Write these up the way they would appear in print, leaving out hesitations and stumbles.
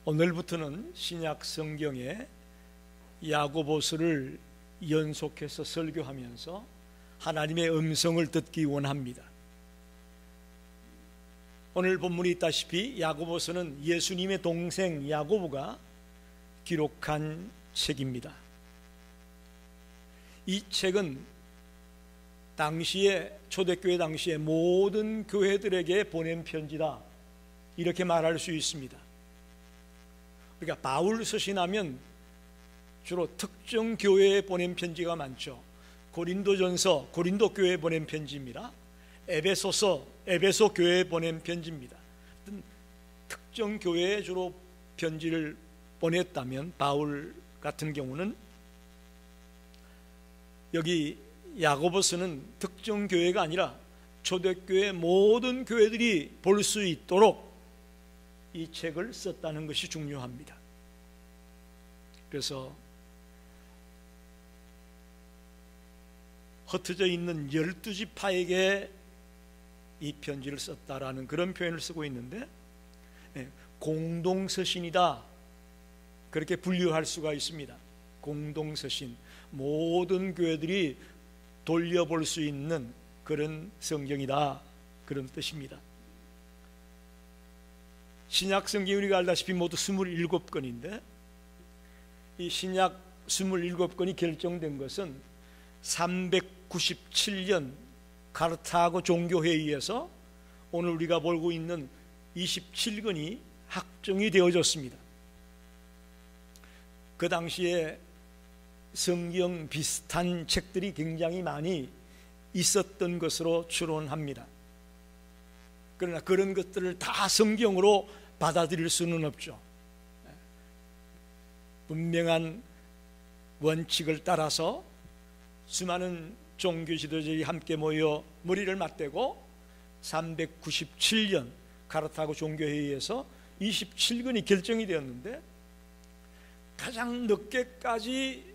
오늘부터는 신약 성경의 야고보서를 연속해서 설교하면서 하나님의 음성을 듣기 원합니다. 오늘 본문이 있다시피 야고보서는 예수님의 동생 야고보가 기록한 책입니다. 이 책은 당시에 초대교회 당시에 모든 교회들에게 보낸 편지다, 이렇게 말할 수 있습니다. 그러니까 바울 서신하면 주로 특정 교회에 보낸 편지가 많죠. 고린도전서 고린도 교회에 보낸 편지입니다. 에베소서 에베소 교회에 보낸 편지입니다. 특정 교회에 주로 편지를 보냈다면 바울 같은 경우는 여기 야고보서는 특정 교회가 아니라 초대교회 모든 교회들이 볼 수 있도록 이 책을 썼다는 것이 중요합니다. 그래서 흩어져 있는 12지파에게 이 편지를 썼다라는 그런 표현을 쓰고 있는데, 공동서신이다, 그렇게 분류할 수가 있습니다. 공동서신, 모든 교회들이 돌려볼 수 있는 그런 성경이다, 그런 뜻입니다. 신약 성경이 우리가 알다시피 모두 27권인데 이 신약 27권이 결정된 것은 397년 카르타고 종교회의에서 오늘 우리가 보고 있는 27권이 확정이 되어졌습니다. 그 당시에 성경 비슷한 책들이 굉장히 많이 있었던 것으로 추론합니다. 그러나 그런 것들을 다 성경으로 받아들일 수는 없죠. 분명한 원칙을 따라서 수많은 종교 지도자들이 함께 모여 머리를 맞대고 397년 카르타고 종교회의에서 27권이 결정이 되었는데, 가장 늦게까지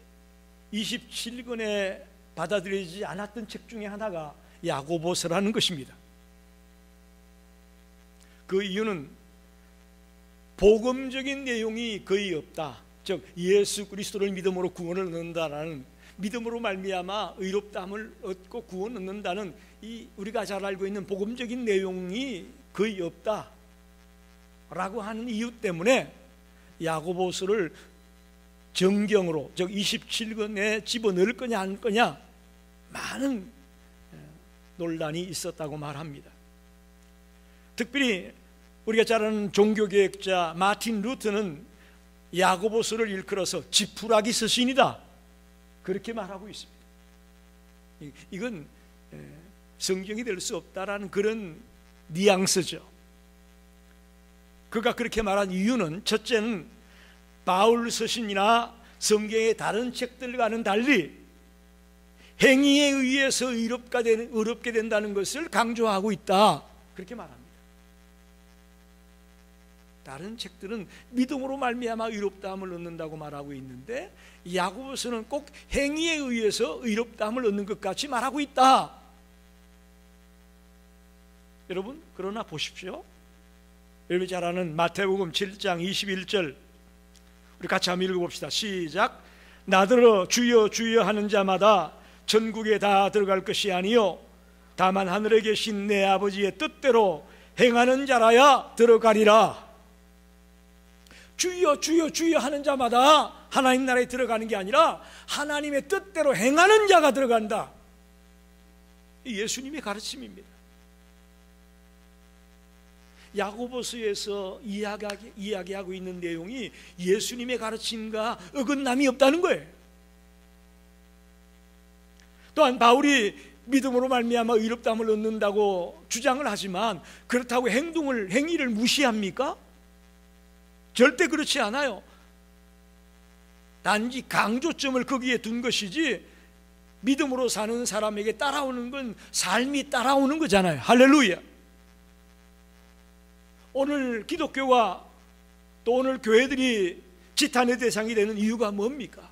27권에 받아들이지 않았던 책 중에 하나가 야고보서라는 것입니다. 그 이유는 복음적인 내용이 거의 없다, 즉 예수 그리스도를 믿음으로 구원을 얻는다라는, 믿음으로 말미암아 의롭다함을 얻고 구원 얻는다는 이 우리가 잘 알고 있는 복음적인 내용이 거의 없다라고 하는 이유 때문에 야고보서를 정경으로, 즉 27권에 집어넣을 거냐 안 거냐 많은 논란이 있었다고 말합니다. 특별히 우리가 잘 아는 종교개혁자 마틴 루터는 야고보서를 일컬어서 지푸라기 서신이다, 그렇게 말하고 있습니다. 이건 성경이 될 수 없다라는 그런 뉘앙스죠. 그가 그렇게 말한 이유는, 첫째는 바울 서신이나 성경의 다른 책들과는 달리 행위에 의해서 의롭게 된다는 것을 강조하고 있다, 그렇게 말합니다. 다른 책들은 믿음으로 말미암아 의롭다함을 얻는다고 말하고 있는데 야고보서는 꼭 행위에 의해서 의롭다함을 얻는 것 같이 말하고 있다. 여러분, 그러나 보십시오. 여러분이 잘 아는 마태복음 7장 21절 우리 같이 한번 읽어봅시다. 시작. 나더러 주여 주여 하는 자마다 천국에 다 들어갈 것이 아니요 다만 하늘에 계신 내 아버지의 뜻대로 행하는 자라야 들어가리라. 주여 주여 주여 하는 자마다 하나님 나라에 들어가는 게 아니라 하나님의 뜻대로 행하는 자가 들어간다. 예수님의 가르침입니다. 야고보서에서 이야기하고 있는 내용이 예수님의 가르침과 어긋남이 없다는 거예요. 또한 바울이 믿음으로 말미암아 의롭다함을 얻는다고 주장을 하지만 그렇다고 행위를 무시합니까? 절대 그렇지 않아요. 단지 강조점을 거기에 둔 것이지 믿음으로 사는 사람에게 따라오는 건 삶이 따라오는 거잖아요. 할렐루야. 오늘 기독교가 또 오늘 교회들이 지탄의 대상이 되는 이유가 뭡니까?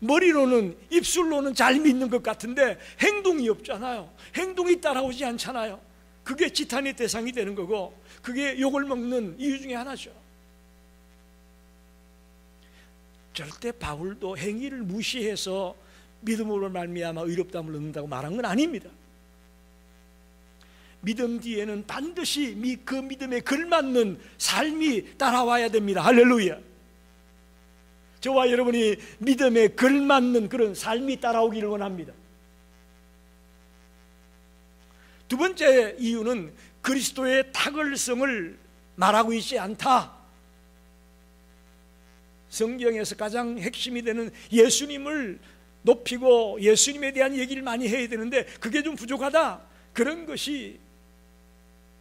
머리로는, 입술로는 잘 믿는 것 같은데 행동이 없잖아요. 행동이 따라오지 않잖아요. 그게 지탄의 대상이 되는 거고 그게 욕을 먹는 이유 중에 하나죠. 절대 바울도 행위를 무시해서 믿음으로 말미암아 의롭다함을 얻는다고 말한 건 아닙니다. 믿음 뒤에는 반드시 그 믿음에 걸맞는 삶이 따라와야 됩니다. 할렐루야. 저와 여러분이 믿음에 걸맞는 그런 삶이 따라오기를 원합니다. 두 번째 이유는 그리스도의 탁월성을 말하고 있지 않다. 성경에서 가장 핵심이 되는 예수님을 높이고 예수님에 대한 얘기를 많이 해야 되는데 그게 좀 부족하다. 그런 것이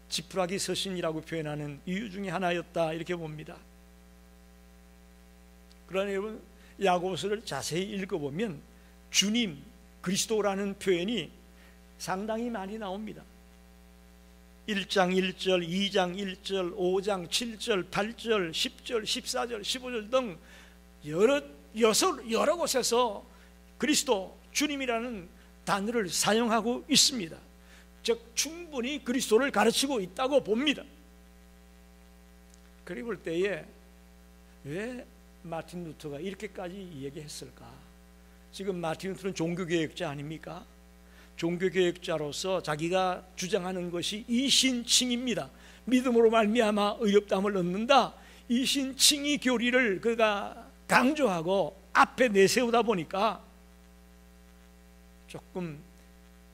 지푸라기 서신이라고 표현하는 이유 중에 하나였다, 이렇게 봅니다. 그러나 여러분, 야고보서를 자세히 읽어보면 주님, 그리스도라는 표현이 상당히 많이 나옵니다. 1장 1절, 2장 1절, 5장 7절, 8절, 10절, 14절, 15절 등 여러 곳에서 그리스도, 주님이라는 단어를 사용하고 있습니다. 즉 충분히 그리스도를 가르치고 있다고 봅니다. 그리 볼 때에 왜 마틴 루터가 이렇게까지 얘기했을까? 지금 마틴 루터는 종교개혁자 아닙니까? 종교개혁자로서 자기가 주장하는 것이 이신칭입니다. 믿음으로 말미암아 의롭다함을 얻는다. 이신칭의 교리를 그가 강조하고 앞에 내세우다 보니까 조금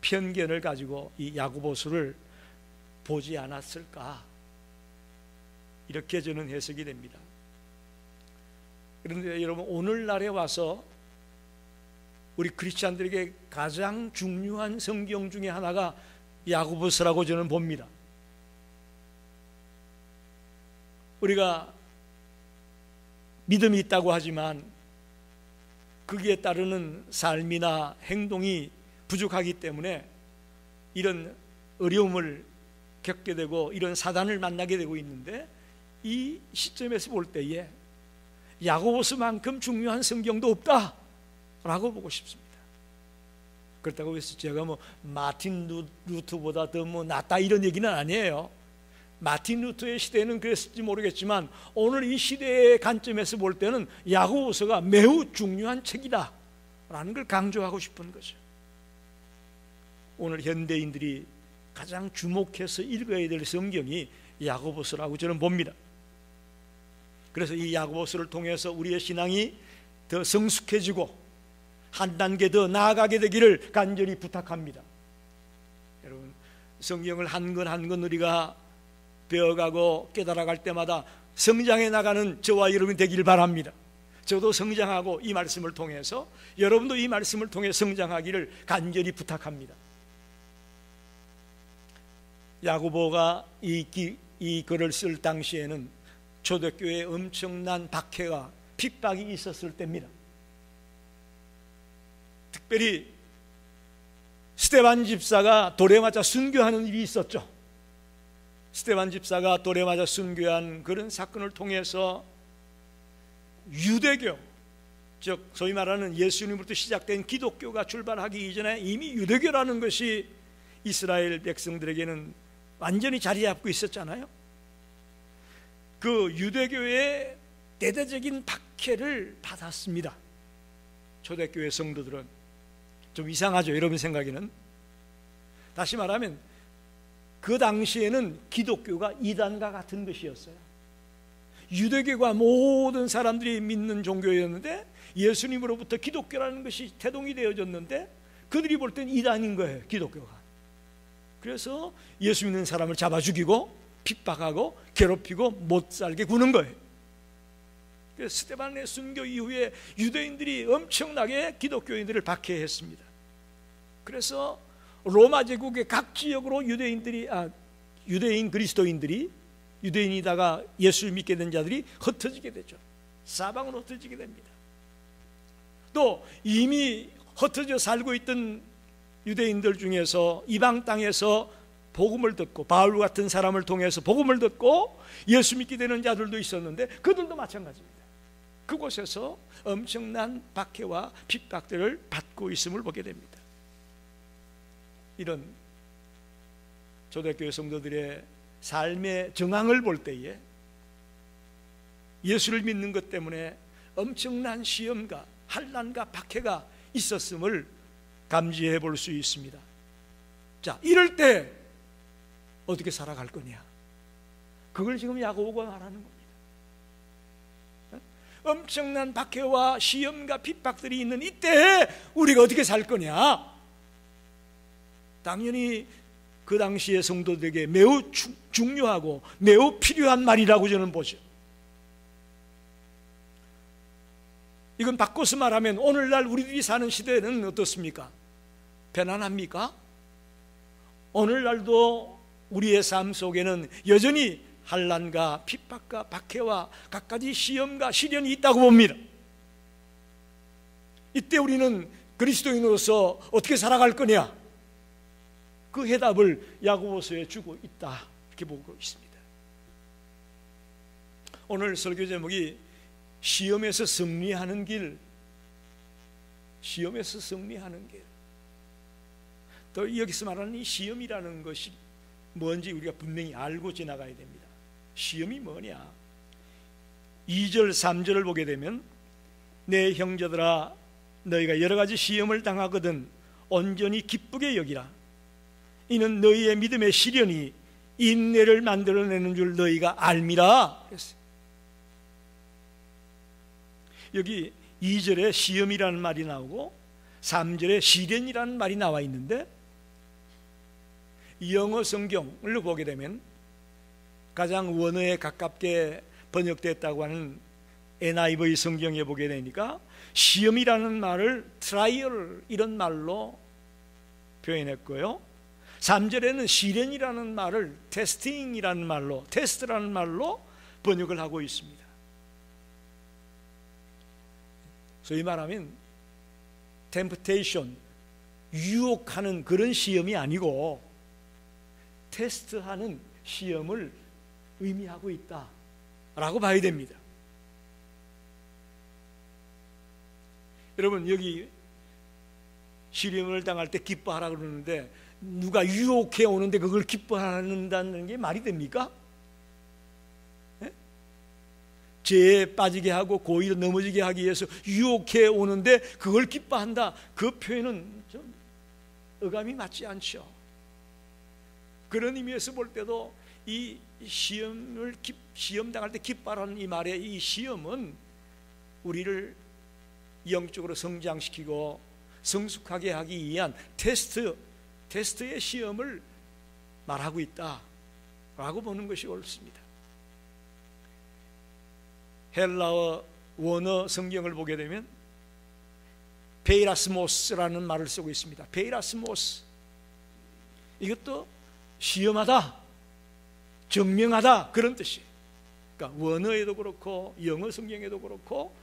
편견을 가지고 이 야고보서를 보지 않았을까, 이렇게 저는 해석이 됩니다. 그런데 여러분, 오늘날에 와서 우리 크리스찬들에게 가장 중요한 성경 중에 하나가 야고보서라고 저는 봅니다. 우리가 믿음이 있다고 하지만 거기에 따르는 삶이나 행동이 부족하기 때문에 이런 어려움을 겪게 되고 이런 사단을 만나게 되고 있는데, 이 시점에서 볼 때에 야고보서만큼 중요한 성경도 없다라고 보고 싶습니다. 그렇다고 해서 제가 마틴 루터보다 더 낫다 이런 얘기는 아니에요. 마틴 루터의 시대는 그랬을지 모르겠지만 오늘 이 시대의 관점에서 볼 때는 야고보서가 매우 중요한 책이다 라는 걸 강조하고 싶은 거죠. 오늘 현대인들이 가장 주목해서 읽어야 될 성경이 야고보서라고 저는 봅니다. 그래서 이 야고보서를 통해서 우리의 신앙이 더 성숙해지고 한 단계 더 나아가게 되기를 간절히 부탁합니다. 여러분, 성경을 한 권 한 권 우리가 배워가고 깨달아갈 때마다 성장해 나가는 저와 여러분이 되기를 바랍니다. 저도 성장하고 이 말씀을 통해서, 여러분도 이 말씀을 통해 성장하기를 간절히 부탁합니다. 야고보가 이 글을 쓸 당시에는 초대교회에 엄청난 박해와 핍박이 있었을 때입니다. 특별히 스데반 집사가 돌에 맞아 순교하는 일이 있었죠. 스데반 집사가 돌에 맞아 순교한 그런 사건을 통해서 유대교, 즉 소위 말하는 예수님으로부터 시작된 기독교가 출발하기 이전에 이미 유대교라는 것이 이스라엘 백성들에게는 완전히 자리 잡고 있었잖아요. 그 유대교의 대대적인 박해를 받았습니다. 초대교회 성도들은. 좀 이상하죠, 여러분 생각에는? 다시 말하면 그 당시에는 기독교가 이단과 같은 것이었어요. 유대교가 모든 사람들이 믿는 종교였는데 예수님으로부터 기독교라는 것이 태동이 되어졌는데 그들이 볼 땐 이단인 거예요, 기독교가. 그래서 예수 믿는 사람을 잡아 죽이고 핍박하고 괴롭히고 못 살게 구는 거예요. 그래서 스데반의 순교 이후에 유대인들이 엄청나게 기독교인들을 박해했습니다. 그래서 로마 제국의 각 지역으로 유대인 그리스도인들이, 유대인이다가 예수를 믿게 된 자들이 흩어지게 되죠. 사방으로 흩어지게 됩니다. 또 이미 흩어져 살고 있던 유대인들 중에서 이방 땅에서 복음을 듣고 바울 같은 사람을 통해서 복음을 듣고 예수 믿게 되는 자들도 있었는데 그들도 마찬가지입니다. 그곳에서 엄청난 박해와 핍박들을 받고 있음을 보게 됩니다. 이런 초대교회 성도들의 삶의 정황을 볼 때에 예수를 믿는 것 때문에 엄청난 시험과 환난과 박해가 있었음을 감지해 볼 수 있습니다. 자, 이럴 때 어떻게 살아갈 거냐? 그걸 지금 야고보가 말하는 겁니다. 엄청난 박해와 시험과 핍박들이 있는 이때에 우리가 어떻게 살 거냐? 당연히 그 당시의 성도들에게 매우 중요하고 매우 필요한 말이라고 저는 보죠. 이건 바꿔서 말하면 오늘날 우리들이 사는 시대는 어떻습니까? 편안합니까? 오늘날도 우리의 삶 속에는 여전히 환난과 핍박과 박해와 갖가지 시험과 시련이 있다고 봅니다. 이때 우리는 그리스도인으로서 어떻게 살아갈 거냐? 그 해답을 야고보서에 주고 있다, 이렇게 보고 있습니다. 오늘 설교 제목이 시험에서 승리하는 길, 시험에서 승리하는 길. 또 여기서 말하는 이 시험이라는 것이 뭔지 우리가 분명히 알고 지나가야 됩니다. 시험이 뭐냐? 2절 3절을 보게 되면 내 형제들아 너희가 여러 가지 시험을 당하거든 온전히 기쁘게 여기라. 이는 너희의 믿음의 시련이 인내를 만들어내는 줄 너희가 알미라. 여기 2절에 시험이라는 말이 나오고 3절에 시련이라는 말이 나와 있는데, 영어 성경을 보게 되면 가장 원어에 가깝게 번역됐다고 하는 NIV 성경에 보게 되니까 시험이라는 말을 트라이얼 이런 말로 표현했고요, 3절에는 시련이라는 말을 테스팅이라는 말로, 테스트라는 말로 번역을 하고 있습니다. 소위 말하면 temptation, 유혹하는 그런 시험이 아니고 테스트하는 시험을 의미하고 있다라고 봐야 됩니다. 여러분, 여기 시련을 당할 때 기뻐하라 그러는데 누가 유혹해 오는데 그걸 기뻐한다는 게 말이 됩니까? 네? 죄에 빠지게 하고 고의로 넘어지게 하기 위해서 유혹해 오는데 그걸 기뻐한다, 그 표현은 좀 어감이 맞지 않죠. 그런 의미에서 볼 때도 이 시험 당할 때 기뻐하라는 이 말의 이 시험은 우리를 영적으로 성장시키고 성숙하게 하기 위한 테스트의 시험을 말하고 있다라고 보는 것이 옳습니다. 헬라어 원어 성경을 보게 되면 페이라스모스라는 말을 쓰고 있습니다. 페이라스모스, 이것도 시험하다, 증명하다, 그런 뜻이에요. 그러니까 원어에도 그렇고 영어 성경에도 그렇고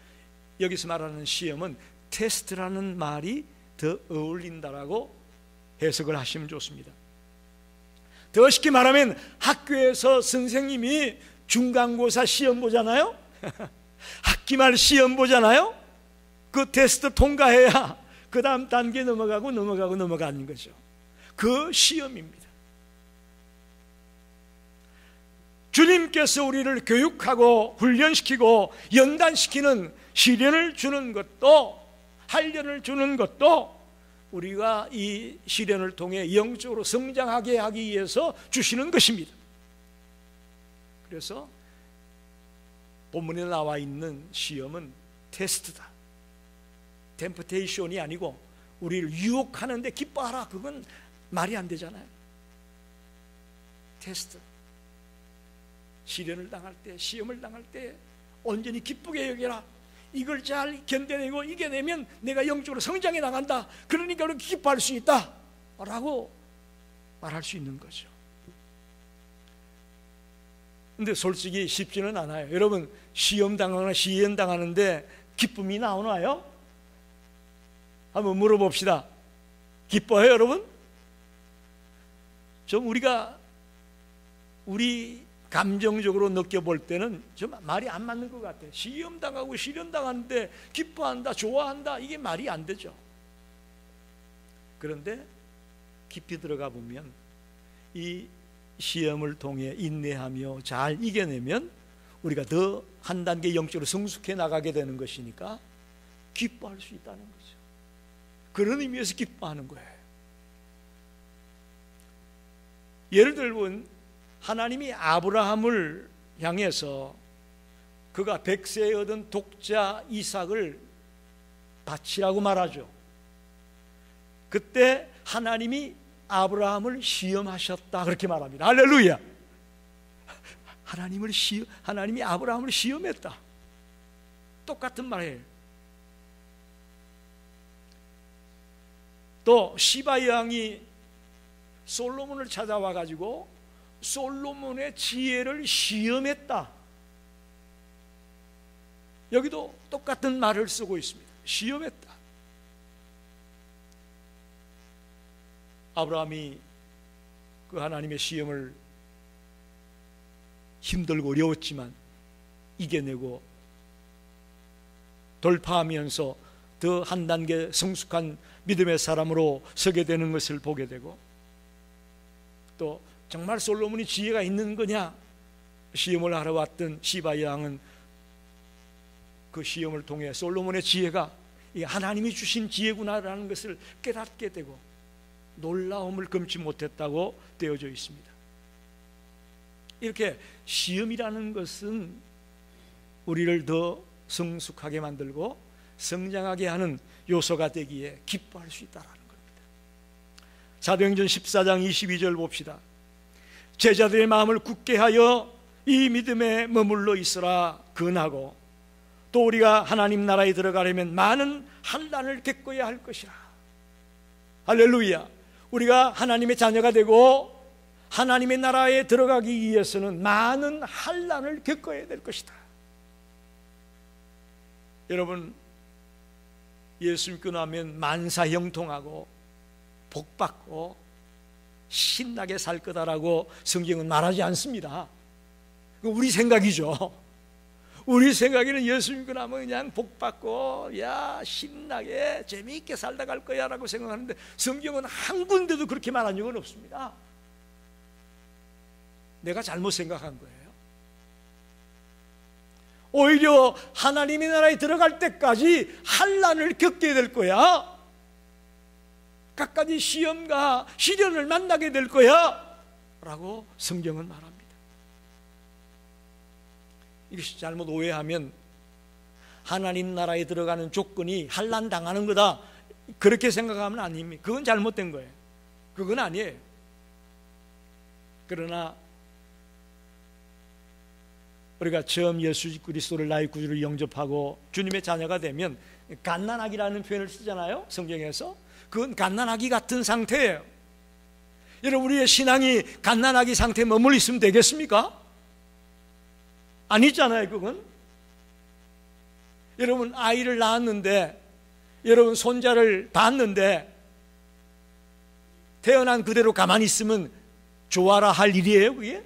여기서 말하는 시험은 테스트라는 말이 더 어울린다라고 해석을 하시면 좋습니다. 더 쉽게 말하면 학교에서 선생님이 중간고사 시험 보잖아요. 학기말 시험 보잖아요. 그 테스트 통과해야 그 다음 단계 넘어가는 거죠. 그 시험입니다. 주님께서 우리를 교육하고 훈련시키고 연단시키는 시련을 주는 것도, 한련을 주는 것도 우리가 이 시련을 통해 영적으로 성장하게 하기 위해서 주시는 것입니다. 그래서 본문에 나와 있는 시험은 테스트다, 템프테이션이 아니고 우리를 유혹하는데 기뻐하라, 그건 말이 안 되잖아요. 테스트, 시련을 당할 때, 시험을 당할 때 온전히 기쁘게 여겨라. 이걸 잘 견뎌내고 이겨내면 내가 영적으로 성장해 나간다, 그러니까 그렇게 기뻐할 수 있다 라고 말할 수 있는 거죠. 근데 솔직히 쉽지는 않아요. 여러분, 시험 당하거나 시련 당하는데 기쁨이 나오나요? 한번 물어봅시다. 기뻐해요, 여러분? 좀 우리 감정적으로 느껴볼 때는 좀 말이 안 맞는 것 같아요. 시험 당하고 시련 당하는데 기뻐한다, 좋아한다, 이게 말이 안 되죠. 그런데 깊이 들어가 보면 이 시험을 통해 인내하며 잘 이겨내면 우리가 더 한 단계 영적으로 성숙해 나가게 되는 것이니까 기뻐할 수 있다는 거죠. 그런 의미에서 기뻐하는 거예요. 예를 들면 하나님이 아브라함을 향해서 그가 100세에 얻은 독자 이삭을 바치라고 말하죠. 그때 하나님이 아브라함을 시험하셨다 그렇게 말합니다. 할렐루야. 하나님이 아브라함을 시험했다. 똑같은 말이에요. 또 시바 여왕이 솔로몬을 찾아와 가지고 솔로몬의 지혜를 시험했다. 여기도 똑같은 말을 쓰고 있습니다. 시험했다. 아브라함이 그 하나님의 시험을 힘들고 어려웠지만 이겨내고 돌파하면서 더 한 단계 성숙한 믿음의 사람으로 서게 되는 것을 보게 되고, 또 정말 솔로몬이 지혜가 있는 거냐 시험을 하러 왔던 시바 여왕은 그 시험을 통해 솔로몬의 지혜가 하나님이 주신 지혜구나라는 것을 깨닫게 되고 놀라움을 금치 못했다고 되어져 있습니다. 이렇게 시험이라는 것은 우리를 더 성숙하게 만들고 성장하게 하는 요소가 되기에 기뻐할 수 있다는 겁니다. 사도행전 14장 22절 봅시다. 제자들의 마음을 굳게 하여 이 믿음에 머물러 있으라 근하고, 또 우리가 하나님 나라에 들어가려면 많은 환난을 겪어야 할 것이라. 할렐루야. 우리가 하나님의 자녀가 되고 하나님의 나라에 들어가기 위해서는 많은 환난을 겪어야 될 것이다. 여러분, 예수 믿고 나면 만사형통하고 복받고 신나게 살 거다라고 성경은 말하지 않습니다. 우리 생각이죠. 우리 생각에는 예수 믿고 나면 그냥 복받고 신나게 재미있게 살다 갈 거야 라고 생각하는데, 성경은 한 군데도 그렇게 말한 적은 없습니다. 내가 잘못 생각한 거예요. 오히려 하나님의 나라에 들어갈 때까지 환난을 겪게 될 거야. 갖가지 시험과 시련을 만나게 될 거야 라고 성경은 말합니다. 이것이 잘못 오해하면 하나님 나라에 들어가는 조건이 환난 당하는 거다 그렇게 생각하면 아닙니다. 그건 잘못된 거예요. 그건 아니에요. 그러나 우리가 처음 예수 그리스도를 나의 구주로 영접하고 주님의 자녀가 되면 갓난아기라는 표현을 쓰잖아요, 성경에서. 그건 갓난아기 같은 상태예요. 여러분, 우리의 신앙이 갓난아기 상태에 머물러 있으면 되겠습니까? 아니잖아요, 그건. 여러분, 아이를 낳았는데, 여러분 손자를 봤는데 태어난 그대로 가만히 있으면 좋아라 할 일이에요, 그게?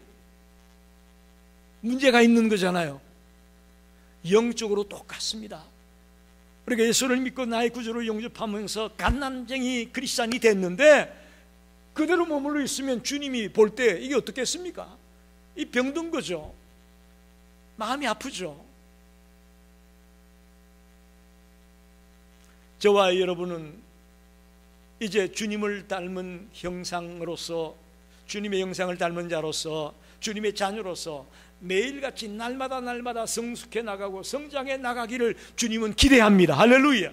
문제가 있는 거잖아요. 영적으로 똑같습니다. 우리가 예수를 믿고 나의 구주로 영접하면서 갓난쟁이 크리스찬이 됐는데 그대로 머물러 있으면 주님이 볼 때 이게 어떻겠습니까? 이 병든 거죠. 마음이 아프죠. 저와 여러분은 이제 주님을 닮은 형상으로서, 주님의 형상을 닮은 자로서, 주님의 자녀로서 매일같이 날마다 성숙해 나가고 성장해 나가기를 주님은 기대합니다. 할렐루야.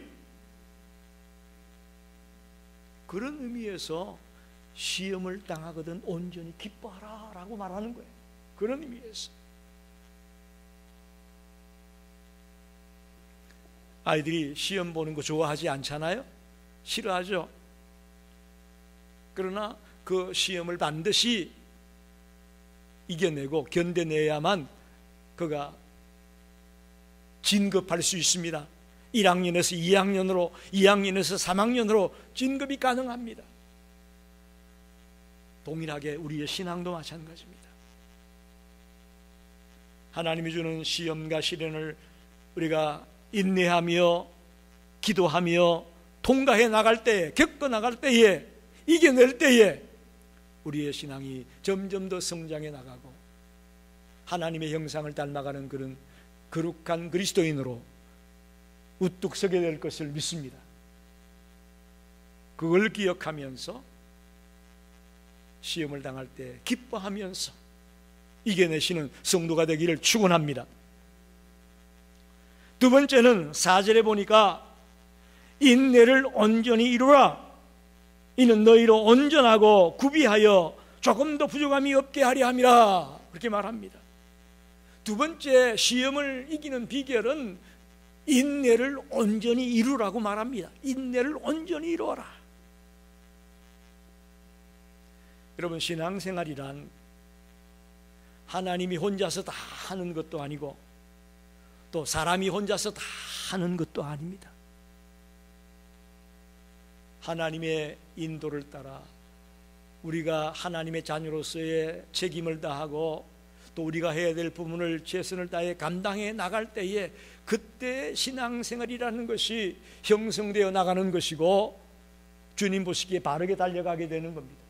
그런 의미에서 시험을 당하거든 온전히 기뻐하라 라고 말하는 거예요. 그런 의미에서. 아이들이 시험 보는 거 좋아하지 않잖아요? 싫어하죠. 그러나 그 시험을 반드시 이겨내고 견뎌내야만 그가 진급할 수 있습니다. 1학년에서 2학년으로, 2학년에서 3학년으로 진급이 가능합니다. 동일하게 우리의 신앙도 마찬가지입니다. 하나님이 주는 시험과 시련을 우리가 인내하며 기도하며 통과해 나갈 때에, 겪어 나갈 때에, 이겨낼 때에 우리의 신앙이 점점 더 성장해 나가고 하나님의 형상을 닮아가는 그런 거룩한 그리스도인으로 우뚝 서게 될 것을 믿습니다. 그걸 기억하면서 시험을 당할 때 기뻐하면서 이겨내시는 성도가 되기를 축원합니다. 두 번째는 4절에 보니까 인내를 온전히 이루라. 이는 너희로 온전하고 구비하여 조금도 부족함이 없게 하려 함이라. 그렇게 말합니다. 두 번째 시험을 이기는 비결은 인내를 온전히 이루라고 말합니다. 인내를 온전히 이루어라. 여러분, 신앙생활이란 하나님이 혼자서 다 하는 것도 아니고 또 사람이 혼자서 다 하는 것도 아닙니다. 하나님의 인도를 따라 우리가 하나님의 자녀로서의 책임을 다하고 또 우리가 해야 될 부분을 최선을 다해 감당해 나갈 때에 그때 신앙생활이라는 것이 형성되어 나가는 것이고 주님 보시기에 바르게 달려가게 되는 겁니다.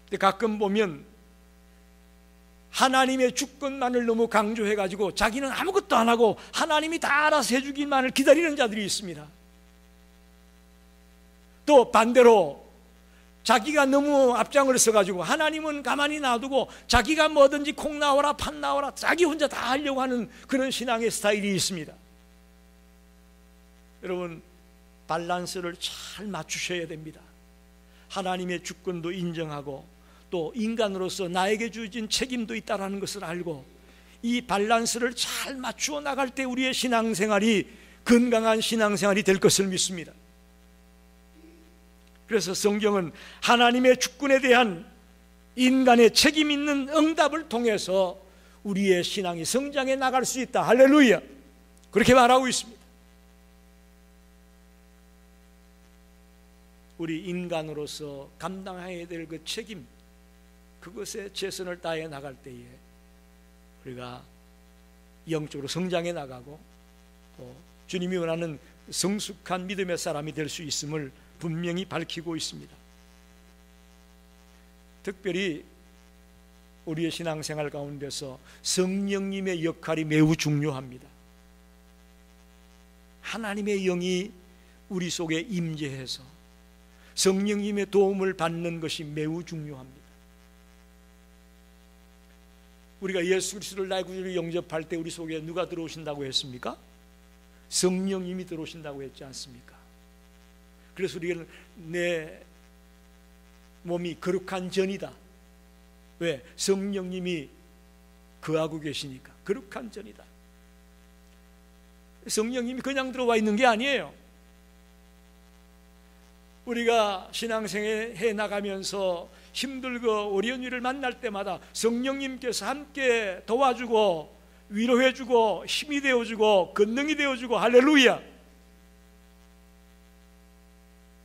근데 가끔 보면 하나님의 주권만을 너무 강조해가지고 자기는 아무것도 안 하고 하나님이 다 알아서 해주기만을 기다리는 자들이 있습니다. 또 반대로 자기가 너무 앞장을 서가지고 하나님은 가만히 놔두고 자기가 뭐든지 콩 나오라 팥 나오라 자기 혼자 다 하려고 하는 그런 신앙의 스타일이 있습니다. 여러분, 밸런스를 잘 맞추셔야 됩니다. 하나님의 주권도 인정하고 또 인간으로서 나에게 주어진 책임도 있다는 것을 알고 이 밸런스를 잘 맞추어 나갈 때 우리의 신앙생활이 건강한 신앙생활이 될 것을 믿습니다. 그래서 성경은 하나님의 주권에 대한 인간의 책임 있는 응답을 통해서 우리의 신앙이 성장해 나갈 수 있다. 할렐루야. 그렇게 말하고 있습니다. 우리 인간으로서 감당해야 될 그 책임, 그것에 최선을 다해 나갈 때에 우리가 영적으로 성장해 나가고 또 주님이 원하는 성숙한 믿음의 사람이 될 수 있음을 분명히 밝히고 있습니다. 특별히 우리의 신앙생활 가운데서 성령님의 역할이 매우 중요합니다. 하나님의 영이 우리 속에 임재해서 성령님의 도움을 받는 것이 매우 중요합니다. 우리가 예수 그리스도를 나의 구주로 영접할 때 우리 속에 누가 들어오신다고 했습니까? 성령님이 들어오신다고 했지 않습니까? 그래서 우리는 내 몸이 거룩한 전이다. 왜? 성령님이 거하고 계시니까. 거룩한 전이다. 성령님이 그냥 들어와 있는 게 아니에요. 우리가 신앙생활 해 나가면서 힘들고 어려운 일을 만날 때마다 성령님께서 함께 도와주고 위로해주고 힘이 되어주고 권능이 되어주고 할렐루야.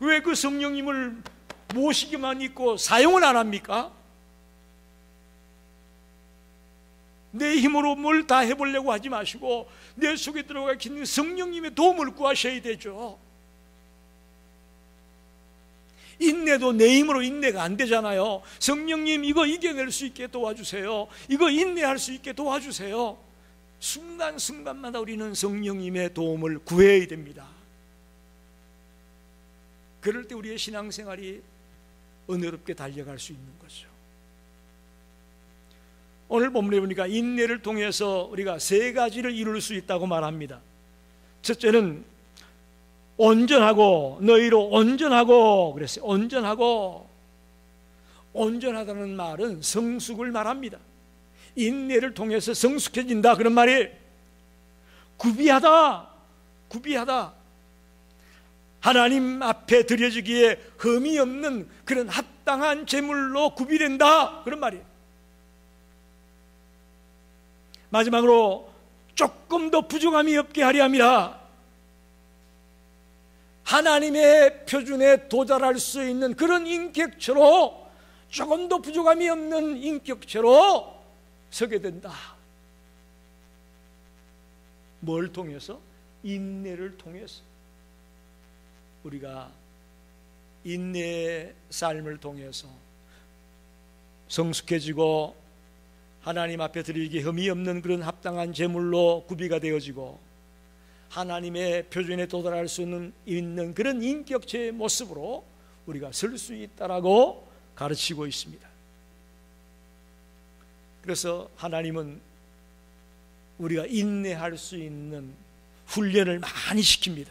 왜 그 성령님을 모시기만 있고 사용을 안 합니까? 내 힘으로 뭘 다 해보려고 하지 마시고 내 속에 들어가 있는 성령님의 도움을 구하셔야 되죠. 인내도 내 힘으로 인내가 안 되잖아요. 성령님 이거 이겨낼 수 있게 도와주세요. 이거 인내할 수 있게 도와주세요. 순간순간마다 우리는 성령님의 도움을 구해야 됩니다. 그럴 때 우리의 신앙생활이 은혜롭게 달려갈 수 있는 거죠. 오늘 본문에 보니까 인내를 통해서 우리가 세 가지를 이룰 수 있다고 말합니다. 첫째는 온전하고 너희로 온전하고 그랬어요. 온전하고 온전하다는 말은 성숙을 말합니다. 인내를 통해서 성숙해진다 그런 말이에요. 구비하다. 하나님 앞에 드려지기에 흠이 없는 그런 합당한 제물로 구비된다 그런 말이에요. 마지막으로 조금 더 부족함이 없게 하려 함이라. 하나님의 표준에 도달할 수 있는 그런 인격체로 조금 더 부족함이 없는 인격체로 서게 된다. 뭘 통해서? 인내를 통해서. 우리가 인내의 삶을 통해서 성숙해지고 하나님 앞에 드리기 흠이 없는 그런 합당한 제물로 구비가 되어지고 하나님의 표준에 도달할 수 있는 그런 인격체의 모습으로 우리가 설 수 있다라고 가르치고 있습니다. 그래서 하나님은 우리가 인내할 수 있는 훈련을 많이 시킵니다.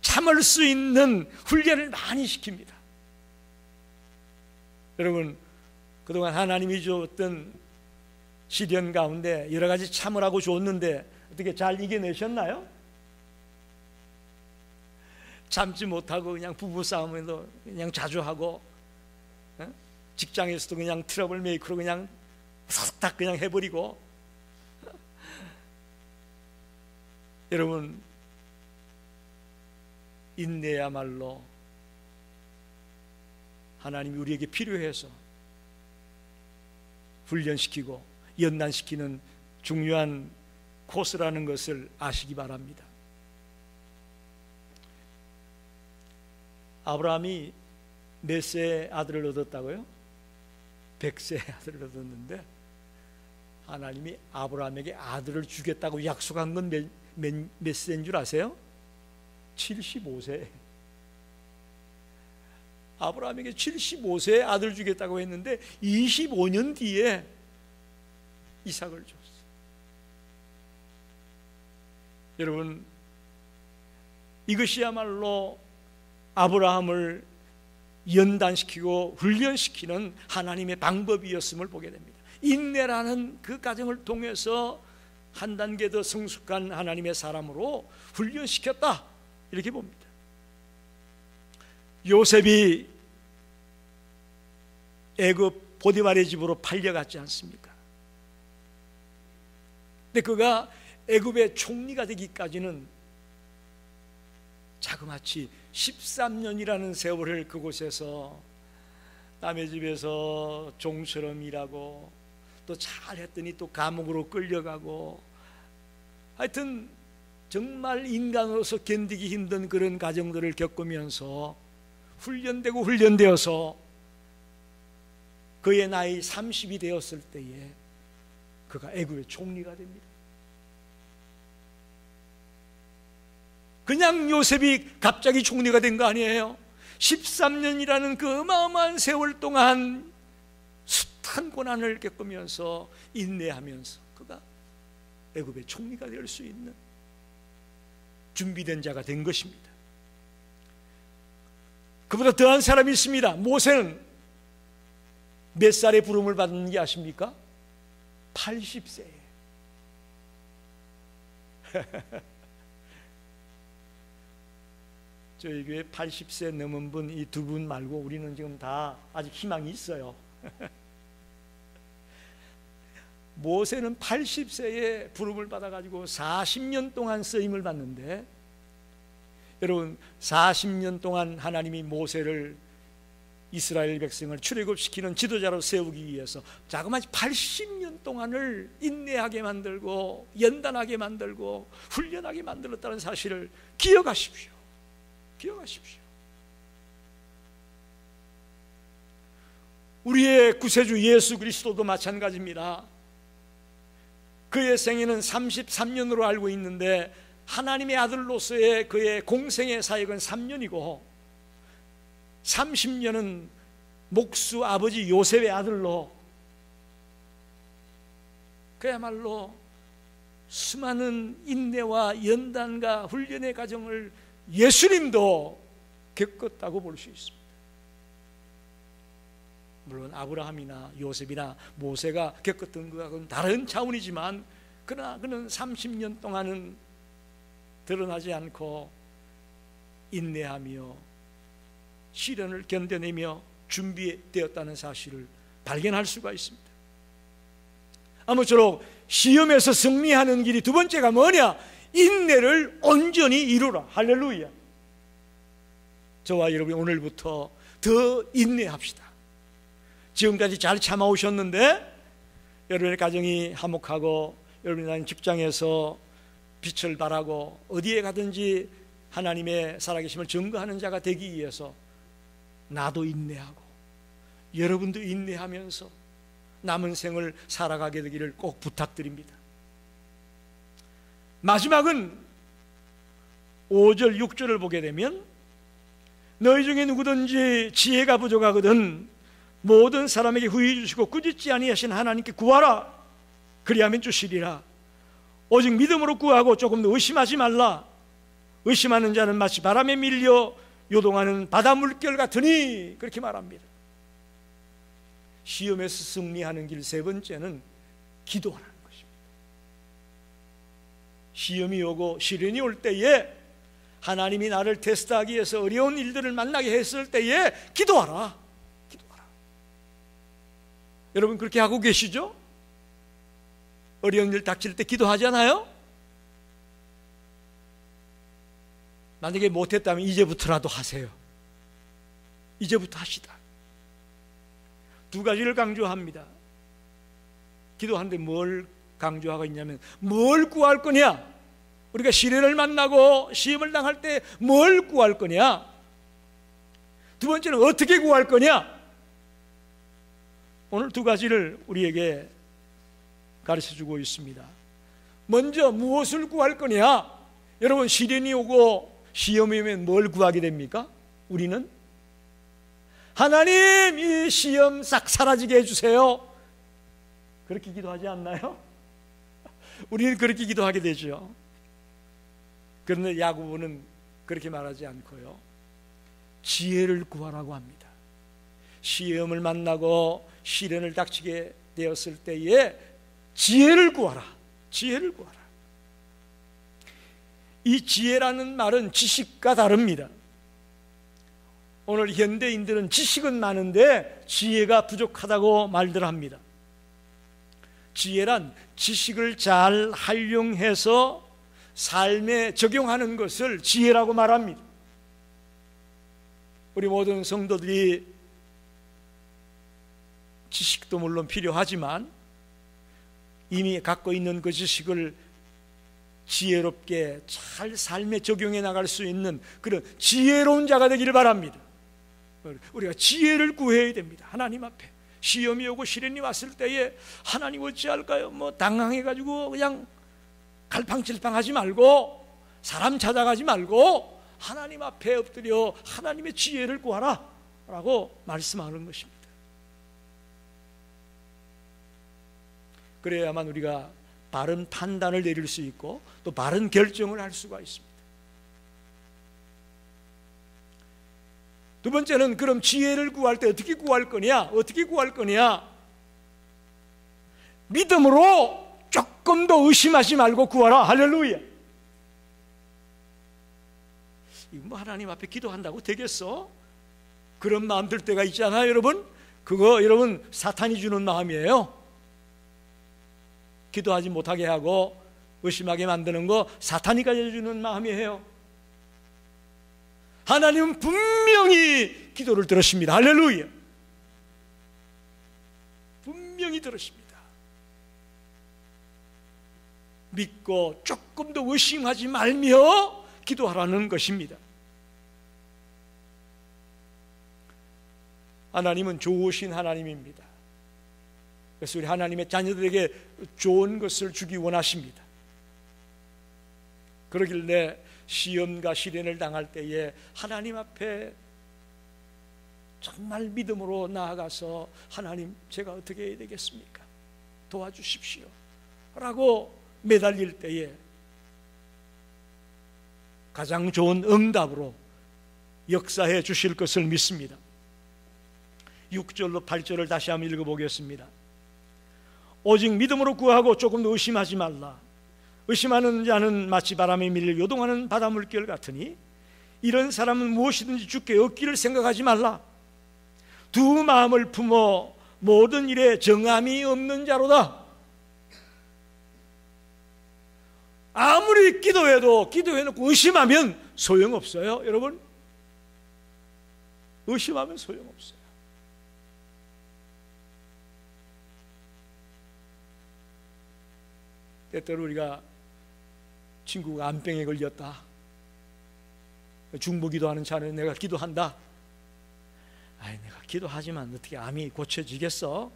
참을 수 있는 훈련을 많이 시킵니다. 여러분, 그동안 하나님이 줬던 시련 가운데 여러 가지 참으라고 줬는데 어떻게 잘 이겨내셨나요? 참지 못하고 그냥 부부싸움에도 그냥 자주 하고, 직장에서도 그냥 트러블 메이커로 그냥 싹 그냥 해버리고. 여러분, 인내야말로 하나님이 우리에게 필요해서 훈련시키고 연단시키는 중요한 코스라는 것을 아시기 바랍니다. 아브라함이 몇 세 아들을 얻었다고요? 100세 아들을 얻었는데 하나님이 아브라함에게 아들을 주겠다고 약속한 건 몇 세인 줄 아세요? 75세. 아브라함에게 75세에 아들 주겠다고 했는데 25년 뒤에 이삭을 줬어요. 여러분, 이것이야말로 아브라함을 연단시키고 훈련시키는 하나님의 방법이었음을 보게 됩니다. 인내라는 그 과정을 통해서 한 단계 더 성숙한 하나님의 사람으로 훈련시켰다, 이렇게 봅니다. 요셉이 애굽 보디발의 집으로 팔려갔지 않습니까? 근데 그가 애굽의 총리가 되기까지는 자그마치 13년이라는 세월을 그곳에서 남의 집에서 종처럼 일하고 또 잘했더니 또 감옥으로 끌려가고, 하여튼 정말 인간으로서 견디기 힘든 그런 과정들을 겪으면서 훈련되어서 그의 나이 30이 되었을 때에 그가 애굽의 총리가 됩니다. 그냥 요셉이 갑자기 총리가 된 거 아니에요. 13년이라는 그 어마어마한 세월 동안 숱한 고난을 겪으면서 인내하면서 그가 애굽의 총리가 될 수 있는 준비된 자가 된 것입니다. 그보다 더한 사람이 있습니다. 모세는 몇 살에 부름을 받는지 아십니까? 80세에. 저희 교회 80세 넘은 분, 이 두 분 말고 우리는 지금 다 아직 희망이 있어요. 모세는 80세에 부름을 받아가지고 40년 동안 쓰임을 받는데, 여러분, 40년 동안 하나님이 모세를, 이스라엘 백성을 출애굽시키는 지도자로 세우기 위해서 자그마치 80년 동안을 인내하게 만들고 연단하게 만들고 훈련하게 만들었다는 사실을 기억하십시오. 기억하십시오. 우리의 구세주 예수 그리스도도 마찬가지입니다. 그의 생애는 33년으로 알고 있는데 하나님의 아들로서의 그의 공생의 사역은 3년이고 30년은 목수 아버지 요셉의 아들로 그야말로 수많은 인내와 연단과 훈련의 과정을 예수님도 겪었다고 볼 수 있습니다. 물론 아브라함이나 요셉이나 모세가 겪었던 것과는 다른 차원이지만, 그러나 그는 30년 동안은 드러나지 않고 인내하며 시련을 견뎌내며 준비되었다는 사실을 발견할 수가 있습니다. 아무쪼록 시험에서 승리하는 길이 두 번째가 뭐냐? 인내를 온전히 이루라. 할렐루야. 저와 여러분이 오늘부터 더 인내합시다. 지금까지 잘 참아오셨는데 여러분의 가정이 화목하고 여러분이 직장에서 빛을 발하고 어디에 가든지 하나님의 살아계심을 증거하는 자가 되기 위해서 나도 인내하고 여러분도 인내하면서 남은 생을 살아가게 되기를 꼭 부탁드립니다. 마지막은 5절 6절을 보게 되면 너희 중에 누구든지 지혜가 부족하거든 모든 사람에게 후히 주시고 꾸짖지 아니하신 하나님께 구하라. 그리하면 주시리라. 오직 믿음으로 구하고 조금 더 의심하지 말라. 의심하는 자는 마치 바람에 밀려 요동하는 바다 물결 같으니, 그렇게 말합니다. 시험에서 승리하는 길 세 번째는 기도하라는 것입니다. 시험이 오고 시련이 올 때에 하나님이 나를 테스트하기 위해서 어려운 일들을 만나게 했을 때에 기도하라. 기도하라. 여러분 그렇게 하고 계시죠? 어려운 일 닥칠 때 기도하잖아요? 만약에 못했다면 이제부터라도 하세요. 이제부터 하시다. 두 가지를 강조합니다. 기도하는데 뭘 강조하고 있냐면 뭘 구할 거냐? 우리가 시련을 만나고 시험을 당할 때 뭘 구할 거냐? 두 번째는 어떻게 구할 거냐? 오늘 두 가지를 우리에게 가르쳐주고 있습니다. 먼저 무엇을 구할 거냐? 여러분 시련이 오고 시험이 오면 뭘 구하게 됩니까? 우리는 하나님 이 시험 싹 사라지게 해주세요. 그렇게 기도하지 않나요? 우리는 그렇게 기도하게 되죠. 그런데 야고보는 그렇게 말하지 않고요, 지혜를 구하라고 합니다. 시험을 만나고 시련을 닥치게 되었을 때에 지혜를 구하라. 지혜를 구하라. 이 지혜라는 말은 지식과 다릅니다. 오늘 현대인들은 지식은 많은데 지혜가 부족하다고 말들 합니다. 지혜란 지식을 잘 활용해서 삶에 적용하는 것을 지혜라고 말합니다. 우리 모든 성도들이 지식도 물론 필요하지만 이미 갖고 있는 그 지식을 지혜롭게 잘 삶에 적용해 나갈 수 있는 그런 지혜로운 자가 되기를 바랍니다. 우리가 지혜를 구해야 됩니다. 하나님 앞에 시험이 오고 시련이 왔을 때에 하나님 어찌할까요? 당황해가지고 그냥 갈팡질팡하지 말고 사람 찾아가지 말고 하나님 앞에 엎드려 하나님의 지혜를 구하라 라고 말씀하는 것입니다. 그래야만 우리가 바른 판단을 내릴 수 있고 또 바른 결정을 할 수가 있습니다. 두 번째는 그럼 지혜를 구할 때 어떻게 구할 거냐? 어떻게 구할 거냐? 믿음으로 조금 더 의심하지 말고 구하라. 할렐루야. 이거 하나님 앞에 기도한다고 되겠어? 그런 마음 들 때가 있잖아요, 여러분. 그거 여러분 사탄이 주는 마음이에요. 기도하지 못하게 하고 의심하게 만드는 거 사탄이 가져주는 마음이에요. 하나님은 분명히 기도를 들으십니다. 할렐루야. 분명히 들으십니다. 믿고 조금 더 의심하지 말며 기도하라는 것입니다. 하나님은 좋으신 하나님입니다. 그래서 우리 하나님의 자녀들에게 좋은 것을 주기 원하십니다. 그러길래 시험과 시련을 당할 때에 하나님 앞에 정말 믿음으로 나아가서 하나님 제가 어떻게 해야 되겠습니까? 도와주십시오 라고 매달릴 때에 가장 좋은 응답으로 역사해 주실 것을 믿습니다. 6절로 8절을 다시 한번 읽어보겠습니다. 오직 믿음으로 구하고 조금 더 의심하지 말라. 의심하는 자는 마치 바람에 밀려 요동하는 바다 물결 같으니 이런 사람은 무엇이든지 주께 얻기를 생각하지 말라. 두 마음을 품어 모든 일에 정함이 없는 자로다. 아무리 기도해도 기도해놓고 의심하면 소용없어요. 여러분 의심하면 소용없어요. 때때로 우리가 친구가 암병에 걸렸다. 중보기도하는 차는 내가 기도한다. 아이 내가 기도하지만 어떻게 암이 고쳐지겠어?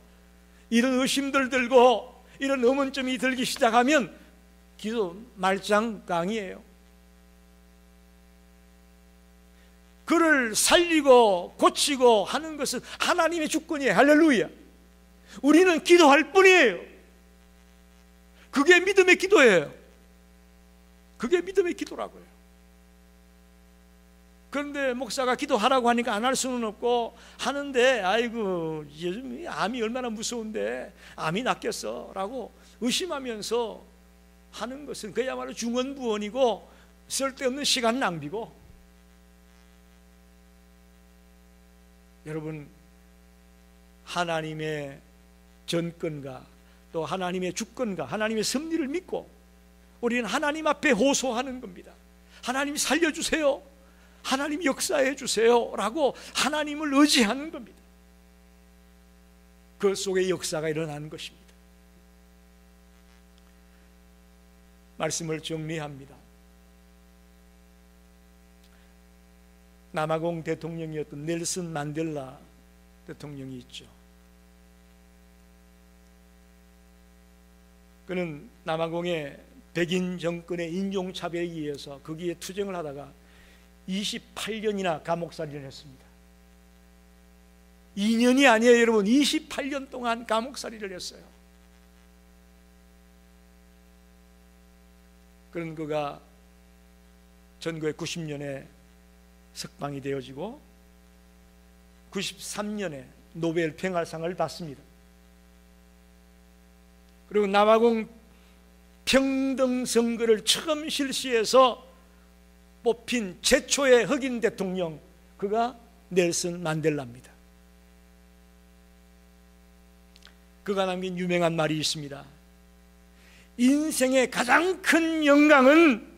이런 의심들 들고 이런 의문점이 들기 시작하면 기도 말짱강이에요. 그를 살리고 고치고 하는 것은 하나님의 주권이에요. 할렐루야. 우리는 기도할 뿐이에요. 그게 믿음의 기도예요. 그게 믿음의 기도라고요. 그런데 목사가 기도하라고 하니까 안 할 수는 없고 하는데, 아이고 요즘 암이 얼마나 무서운데 암이 낫겠어 라고 의심하면서 하는 것은 그야말로 중언부언이고 쓸데없는 시간 낭비고, 여러분, 하나님의 전권과 또 하나님의 주권과 하나님의 섭리를 믿고 우리는 하나님 앞에 호소하는 겁니다. 하나님 살려주세요, 하나님 역사해 주세요 라고 하나님을 의지하는 겁니다. 그 속에 역사가 일어나는 것입니다. 말씀을 정리합니다. 남아공 대통령이었던 넬슨 만델라 대통령이 있죠. 그는 남아공의 백인 정권의 인종차별에 의해서 거기에 투쟁을 하다가 28년이나 감옥살이를 했습니다. 2년이 아니에요, 여러분. 28년 동안 감옥살이를 했어요. 그런 그가 1990년에 석방이 되어지고 93년에 노벨 평화상을 받습니다. 그리고 남아공 평등 선거를 처음 실시해서 뽑힌 최초의 흑인 대통령, 그가 넬슨 만델라입니다. 그가 남긴 유명한 말이 있습니다. 인생의 가장 큰 영광은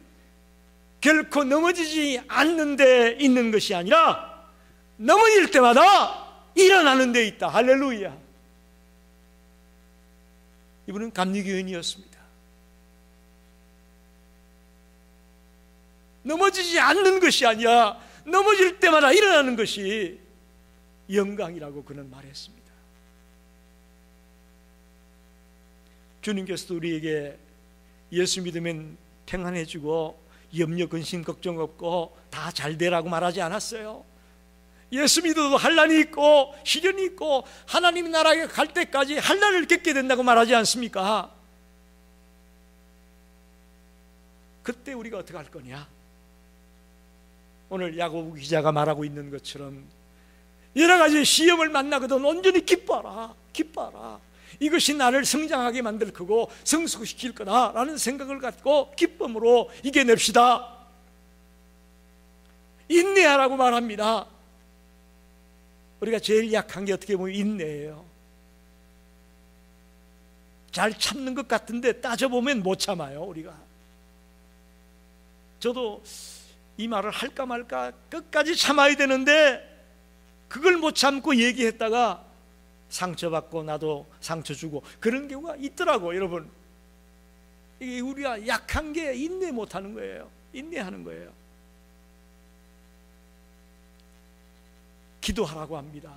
결코 넘어지지 않는 데 있는 것이 아니라 넘어질 때마다 일어나는 데 있다. 할렐루야. 이분은 감리교인이었습니다. 넘어지지 않는 것이 아니라 넘어질 때마다 일어나는 것이 영광이라고 그는 말했습니다. 주님께서도 우리에게 예수 믿으면 평안해지고 염려, 근심, 걱정 없고 다 잘 되라고 말하지 않았어요. 예수 믿어도 환난이 있고 시련이 있고 하나님 나라에 갈 때까지 환난을 겪게 된다고 말하지 않습니까? 그때 우리가 어떻게 할 거냐? 오늘 야고보 기자가 말하고 있는 것처럼 여러 가지 시험을 만나거든 온전히 기뻐하라, 기뻐하라. 이것이 나를 성장하게 만들 거고 성숙시킬 거다라는 생각을 갖고 기쁨으로 이겨냅시다. 인내하라고 말합니다. 우리가 제일 약한 게 어떻게 보면 인내예요. 잘 참는 것 같은데 따져보면 못 참아요, 우리가. 저도 이 말을 할까 말까 끝까지 참아야 되는데 그걸 못 참고 얘기했다가 상처받고 나도 상처 주고 그런 경우가 있더라고. 여러분, 이게 우리가 약한 게 인내 못하는 거예요. 인내하는 거예요. 기도하라고 합니다.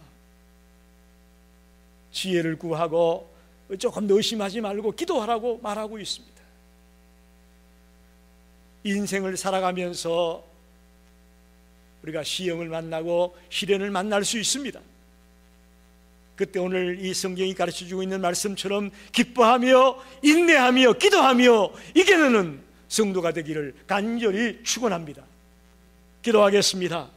지혜를 구하고 조금 더 의심하지 말고 기도하라고 말하고 있습니다. 인생을 살아가면서 우리가 시험을 만나고 시련을 만날 수 있습니다. 그때 오늘 이 성경이 가르쳐주고 있는 말씀처럼 기뻐하며 인내하며 기도하며 이겨내는 성도가 되기를 간절히 축원합니다. 기도하겠습니다.